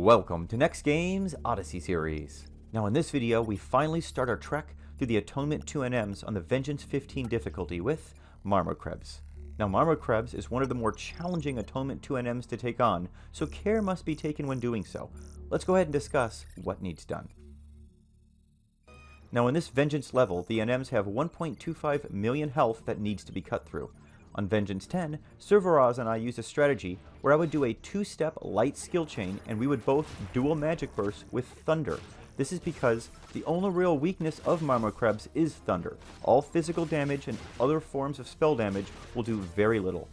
Welcome to NEXTGames Odyssey series. Now in this video, we finally start our trek through the Atonement 2 NMs on the Vengeance 15 difficulty with Marmorkrebs. Now Marmorkrebs is one of the more challenging Atonement 2 NMs to take on, so care must be taken when doing so. Let's go ahead and discuss what needs done. Now in this Vengeance level, the NMs have 1.25 million health that needs to be cut through. On Vengeance 10, Servaraz and I used a strategy where I would do a two-step light skill chain and we would both dual magic burst with Thunder. This is because the only real weakness of Marmorkrebs is Thunder. All physical damage and other forms of spell damage will do very little.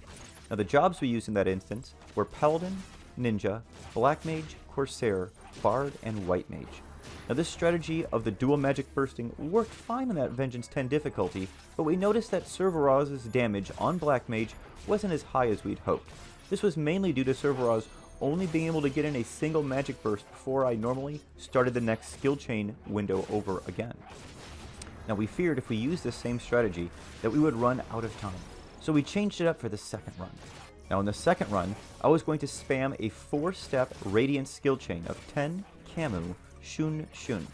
Now the jobs we used in that instance were Paladin, Ninja, Black Mage, Corsair, Bard, and White Mage. Now this strategy of the dual magic bursting worked fine on that Vengeance 10 difficulty, but we noticed that Servaraz's damage on Black Mage wasn't as high as we'd hoped. This was mainly due to Servaraz only being able to get in a single magic burst before I normally started the next skill chain window over again. Now we feared if we used this same strategy that we would run out of time, so we changed it up for the second run. Now in the second run, I was going to spam a 4-step Radiant skill chain of 10, Camu, Shun Shun.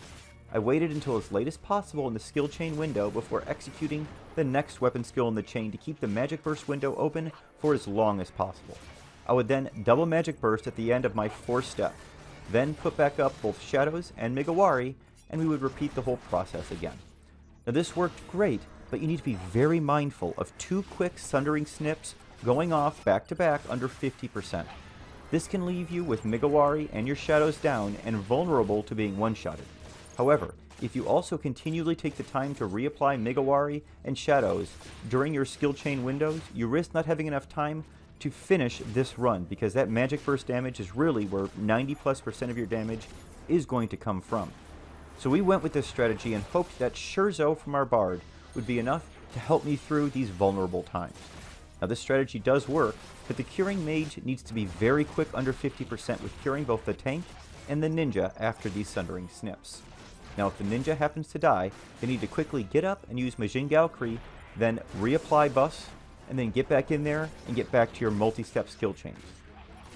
I waited until as late as possible in the skill chain window before executing the next weapon skill in the chain to keep the magic burst window open for as long as possible. I would then double magic burst at the end of my 4-step, then put back up both Shadows and Migawari, and we would repeat the whole process again. Now this worked great, but you need to be very mindful of 2 quick Sundering Snips going off back to back under 50%. This can leave you with Migawari and your Shadows down and vulnerable to being one-shotted. However, if you also continually take the time to reapply Migawari and Shadows during your skill chain windows, you risk not having enough time to finish this run, because that magic burst damage is really where 90+% of your damage is going to come from. So we went with this strategy and hoped that Scherzo from our Bard would be enough to help me through these vulnerable times. Now this strategy does work, but the curing mage needs to be very quick under 50% with curing both the tank and the ninja after these Sundering Snips. Now if the ninja happens to die, they need to quickly get up and use Majin Galkri, then reapply buffs, and then get back in there and get back to your multi-step skill chains.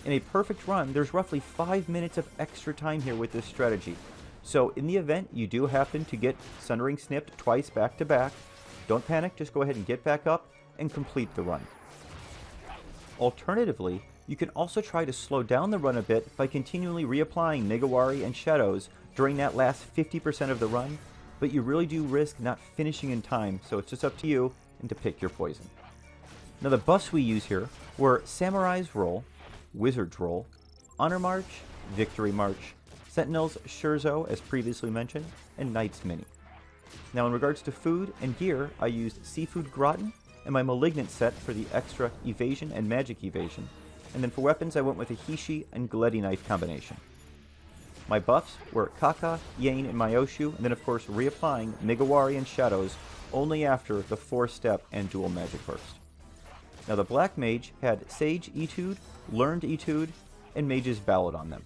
In a perfect run, there's roughly 5 minutes of extra time here with this strategy. So in the event you do happen to get Sundering Snipped twice back to back, don't panic, just go ahead and get back up and complete the run. Alternatively, you can also try to slow down the run a bit by continually reapplying Migawari and Shadows during that last 50% of the run, but you really do risk not finishing in time, so it's just up to you and to pick your poison. Now the buffs we use here were Samurai's Roll, Wizard's Roll, Honor March, Victory March, Sentinel's Scherzo as previously mentioned, and Knight's Mini. Now in regards to food and gear, I used Seafood Gratin and my Malignant set for the extra evasion and magic evasion, and then for weapons I went with a Hishi and Gledi knife combination. My buffs were Kaka, Yane, and Myoshu, and then of course reapplying Migawari and Shadows only after the 4-step and dual magic burst. Now the Black Mage had Sage Etude, Learned Etude, and Mage's Ballad on them.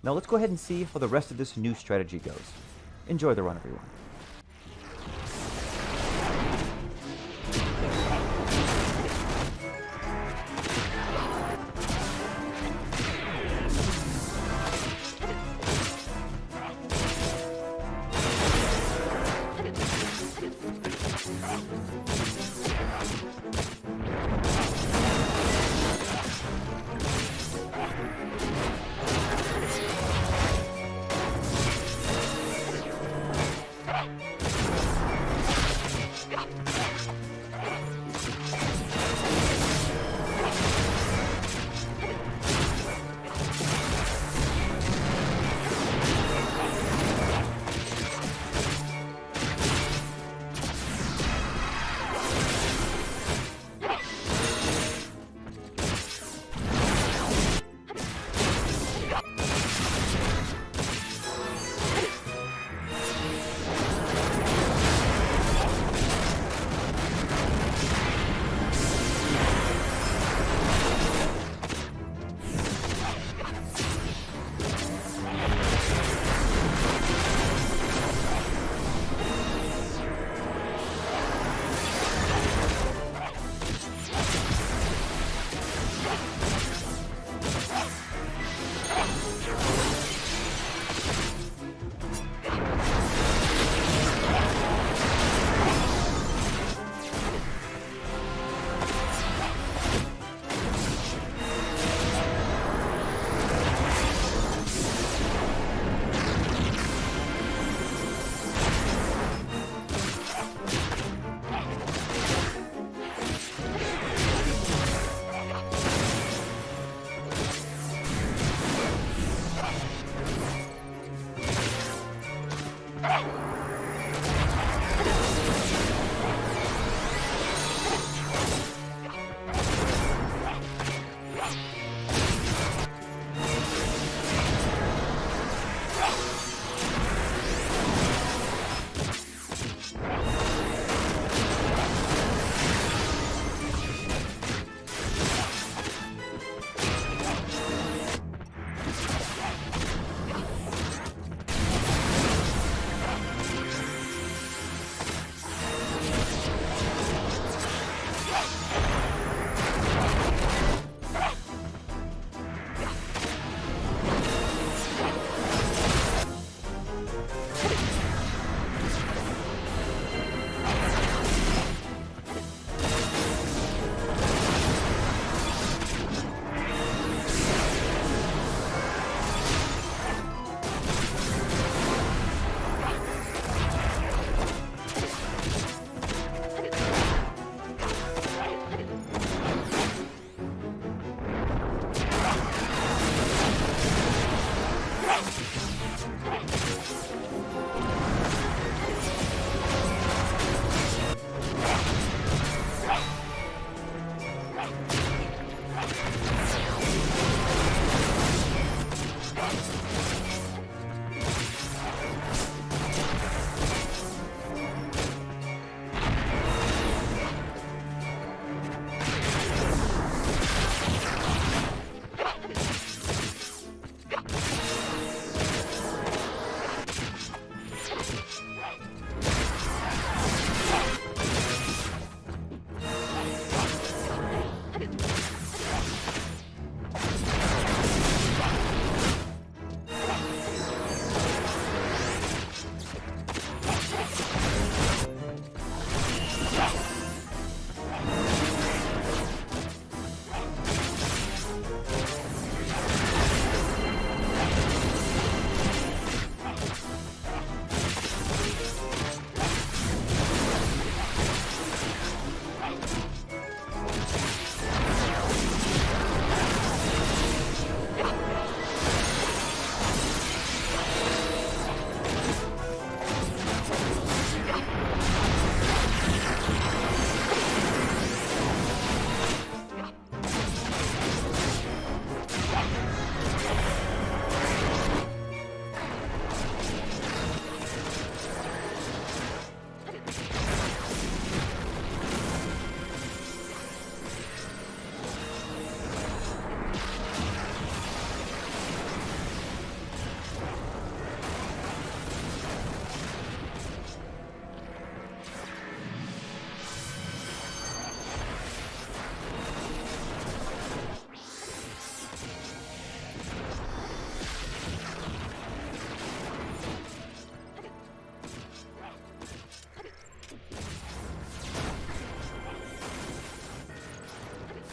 Now let's go ahead and see how the rest of this new strategy goes. Enjoy the run, everyone.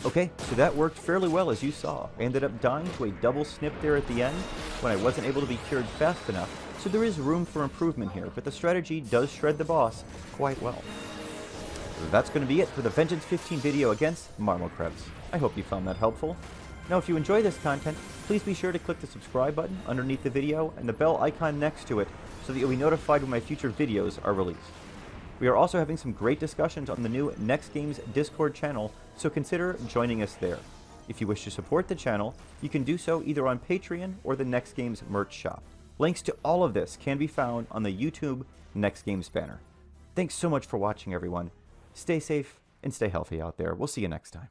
Okay, so that worked fairly well as you saw. I ended up dying to a double snip there at the end when I wasn't able to be cured fast enough, so there is room for improvement here, but the strategy does shred the boss quite well. That's going to be it for the Vengeance 15 video against Marmorkrebs. I hope you found that helpful. Now if you enjoy this content, please be sure to click the subscribe button underneath the video and the bell icon next to it so that you'll be notified when my future videos are released. We are also having some great discussions on the new NEXTGames Discord channel, so consider joining us there. If you wish to support the channel, you can do so either on Patreon or the NEXTGames merch shop. Links to all of this can be found on the YouTube NEXTGames banner. Thanks so much for watching, everyone. Stay safe and stay healthy out there. We'll see you next time.